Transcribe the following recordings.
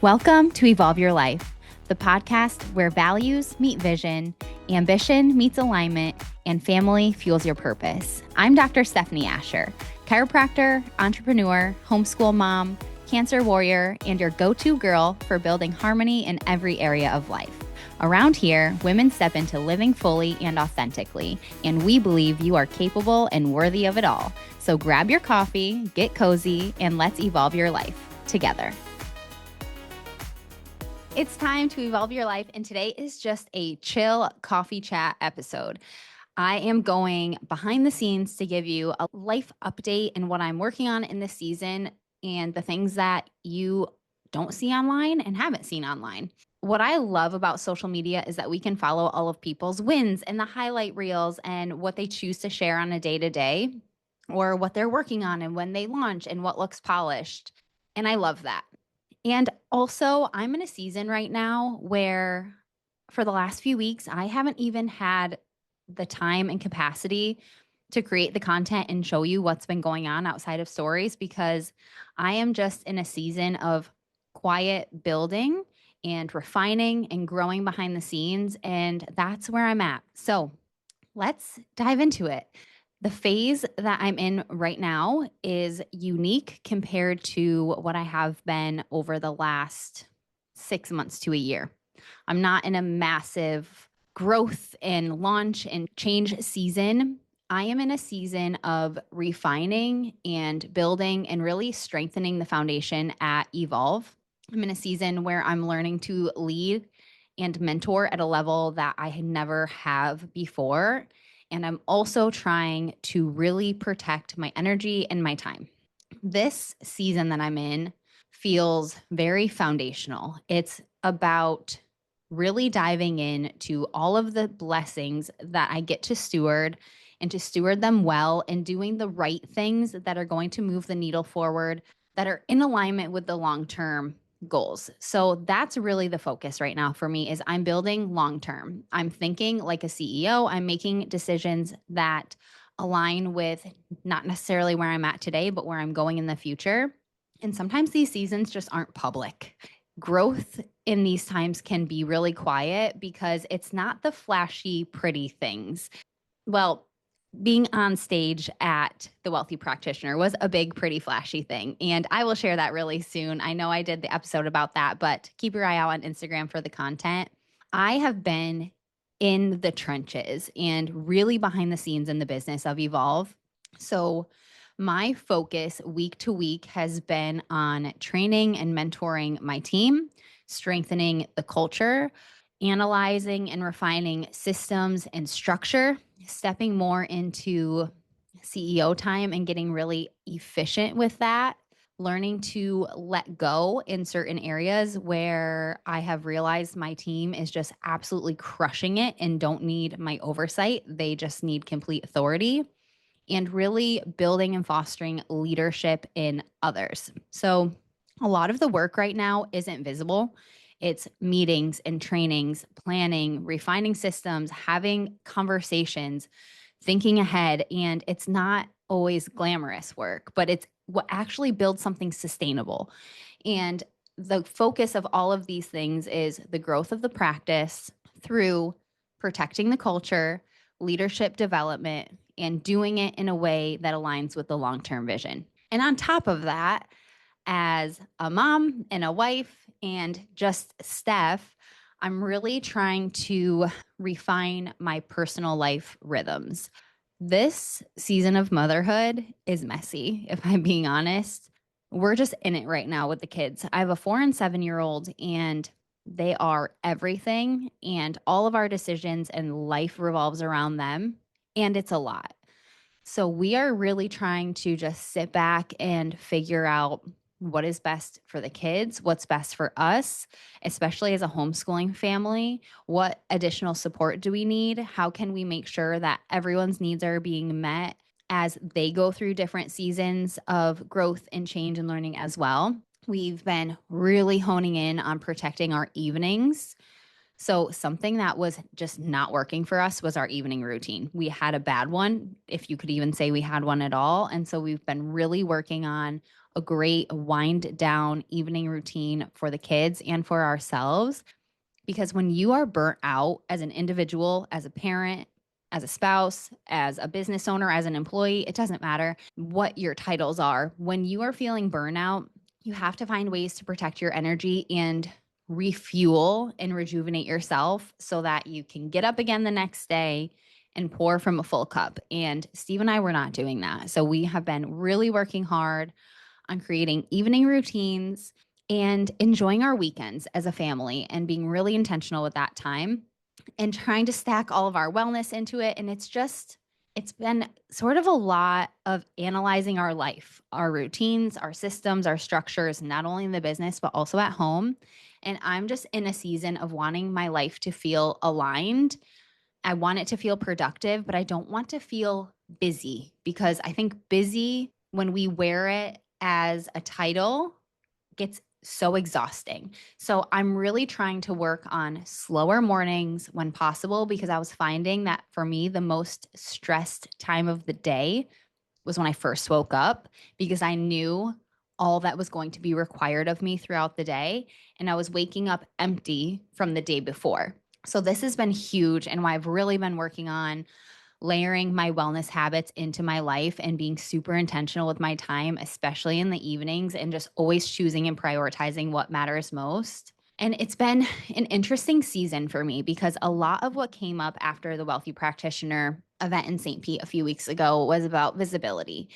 Welcome to Evolve Your Life, the podcast where values meet vision, ambition meets alignment, and family fuels your purpose. I'm Dr. Stefanie Ascher, chiropractor, entrepreneur, homeschool mom, cancer warrior, and your go-to girl for building harmony in every area of life. Around here, women step into living fully and authentically, and we believe you are capable and worthy of it all. So grab your coffee, get cozy, and let's evolve your life together. It's time to evolve your life, and today is just a chill coffee chat episode. I am going behind the scenes to give you a life update and what I'm working on in this season and the things that you don't see online and haven't seen online. What I love about social media is that we can follow all of people's wins and the highlight reels and what they choose to share on a day-to-day, or what they're working on and when they launch and what looks polished. And I love that. And also, I'm in a season right now where for the last few weeks, I haven't even had the time and capacity to create the content and show you what's been going on outside of stories, because I am just in a season of quiet building and refining and growing behind the scenes. And that's where I'm at. So let's dive into it. The phase that I'm in right now is unique compared to what I have been over the last 6 months to a year. I'm not in a massive growth and launch and change season. I am in a season of refining and building and really strengthening the foundation at Evolve. I'm in a season where I'm learning to lead and mentor at a level that I had never have before. And I'm also trying to really protect my energy and my time. This season that I'm in feels very foundational. It's about really diving into all of the blessings that I get to steward and to steward them well and doing the right things that are going to move the needle forward, that are in alignment with the long-term goals. So that's really the focus right now for me, is I'm building long-term. I'm thinking like a CEO. I'm making decisions that align with not necessarily where I'm at today, but where I'm going in the future. And sometimes these seasons just aren't public. Growth in these times can be really quiet because it's not the flashy, pretty things. Well, being on stage at The Wealthy Practitioner was a big, pretty flashy thing. And I will share that really soon. I know I did the episode about that, but keep your eye out on Instagram for the content. I have been in the trenches and really behind the scenes in the business of Evolve. So my focus week to week has been on training and mentoring my team, strengthening the culture, analyzing and refining systems and structure, stepping more into CEO time and getting really efficient with that, learning to let go in certain areas where I have realized my team is just absolutely crushing it and don't need my oversight. They just need complete authority, and really building and fostering leadership in others. So a lot of the work right now isn't visible. It's meetings and trainings, planning, refining systems, having conversations, thinking ahead. And it's not always glamorous work, but it's what actually builds something sustainable. And the focus of all of these things is the growth of the practice through protecting the culture, leadership development, and doing it in a way that aligns with the long-term vision. And on top of that, as a mom and a wife and just Steph, I'm really trying to refine my personal life rhythms. This season of motherhood is messy, if I'm being honest. We're just in it right now with the kids. I have a 4 and 7-year-old, and they are everything, and all of our decisions and life revolves around them, and it's a lot. So we are really trying to just sit back and figure out what is best for the kids, what's best for us, especially as a homeschooling family. What additional support do we need? How can we make sure that everyone's needs are being met as they go through different seasons of growth and change and learning as well? We've been really honing in on protecting our evenings. So something that was just not working for us was our evening routine. We had a bad one, if you could even say we had one at all. And so we've been really working on a great wind down evening routine for the kids and for ourselves. Because when you are burnt out as an individual, as a parent, as a spouse, as a business owner, as an employee, it doesn't matter what your titles are. When you are feeling burnout, you have to find ways to protect your energy and refuel and rejuvenate yourself so that you can get up again the next day and pour from a full cup. And Steve and I were not doing that. So we have been really working hard on creating evening routines and enjoying our weekends as a family and being really intentional with that time and trying to stack all of our wellness into it. And it's been sort of a lot of analyzing our life, our routines, our systems, our structures, not only in the business, but also at home. And I'm just in a season of wanting my life to feel aligned. I want it to feel productive, but I don't want to feel busy because I think busy, when we wear it as a title, gets so exhausting. So I'm really trying to work on slower mornings when possible because I was finding that for me, the most stressed time of the day was when I first woke up because I knew all that was going to be required of me throughout the day. And I was waking up empty from the day before. So this has been huge and why I've really been working on layering my wellness habits into my life and being super intentional with my time, especially in the evenings, and just always choosing and prioritizing what matters most. And it's been an interesting season for me because a lot of what came up after the Wealthy Practitioner event in St. Pete a few weeks ago was about visibility.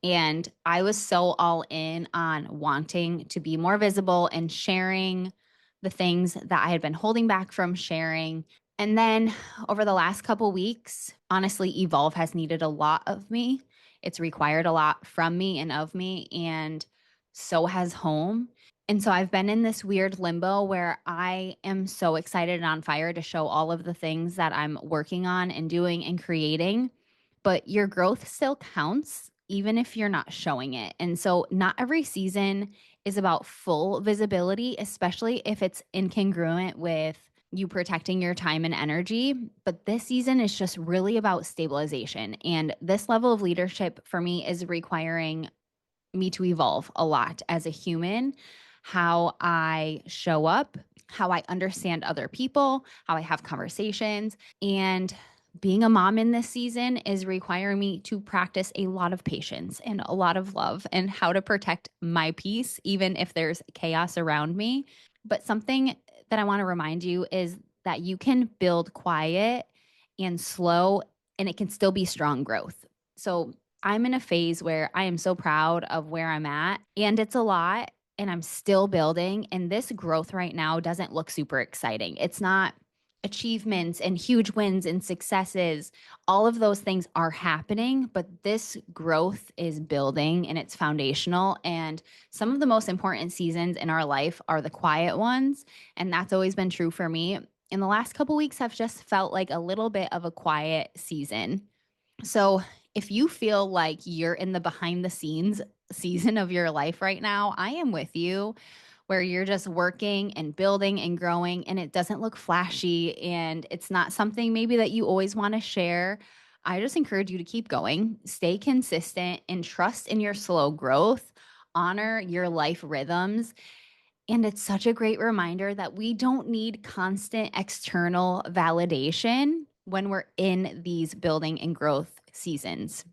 And I was so all in on wanting to be more visible and sharing the things that I had been holding back from sharing. And then over the last couple weeks, honestly, Evolve has needed a lot of me. It's required a lot from me and of me, and so has home. And so I've been in this weird limbo where I am so excited and on fire to show all of the things that I'm working on and doing and creating. But your growth still counts, even if you're not showing it. And so not every season is about full visibility, especially if it's incongruent with you protecting your time and energy. But this season is just really about stabilization. And this level of leadership for me is requiring me to evolve a lot as a human, how I show up, how I understand other people, how I have conversations. And being a mom in this season is requiring me to practice a lot of patience and a lot of love and how to protect my peace, even if there's chaos around me. But something that I want to remind you is that you can build quiet and slow, and it can still be strong growth. So I'm in a phase where I am so proud of where I'm at, and it's a lot, and I'm still building. And this growth right now doesn't look super exciting. It's not achievements and huge wins and successes. All of those things are happening, but this growth is building and it's foundational. And some of the most important seasons in our life are the quiet ones. And that's always been true for me. In the last couple weeks have just felt like a little bit of a quiet season. So if you feel like you're in the behind the scenes season of your life right now, I am with you, where you're just working and building and growing and it doesn't look flashy and it's not something maybe that you always want to share. I just encourage you to keep going, stay consistent, and trust in your slow growth, honor your life rhythms. And it's such a great reminder that we don't need constant external validation when we're in these building and growth seasons.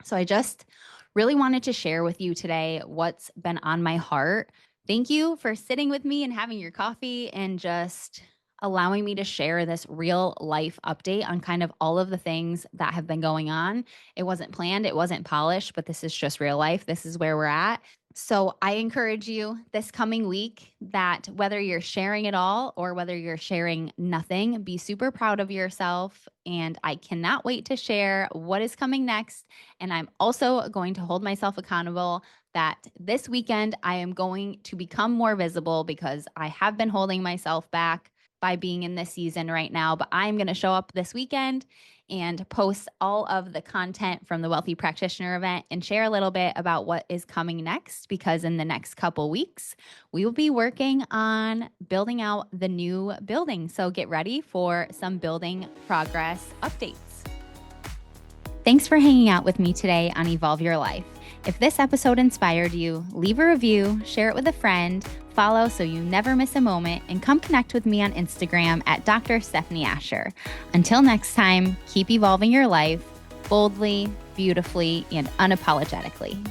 So I just really wanted to share with you today what's been on my heart. Thank you for sitting with me and having your coffee and just allowing me to share this real life update on kind of all of the things that have been going on. It wasn't planned, it wasn't polished, but this is just real life. This is where we're at. So I encourage you this coming week that whether you're sharing it all or whether you're sharing nothing, be super proud of yourself. And I cannot wait to share what is coming next. And I'm also going to hold myself accountable that this weekend I am going to become more visible because I have been holding myself back by being in this season right now. But I'm going to show up this weekend and post all of the content from the Wealthy Practitioner event and share a little bit about what is coming next, because in the next couple weeks, we will be working on building out the new building. So get ready for some building progress updates. Thanks for hanging out with me today on Evolve Your Life. If this episode inspired you, leave a review, share it with a friend, follow so you never miss a moment, and come connect with me on Instagram at Dr. Stefanie Ascher. Until next time, keep evolving your life boldly, beautifully, and unapologetically.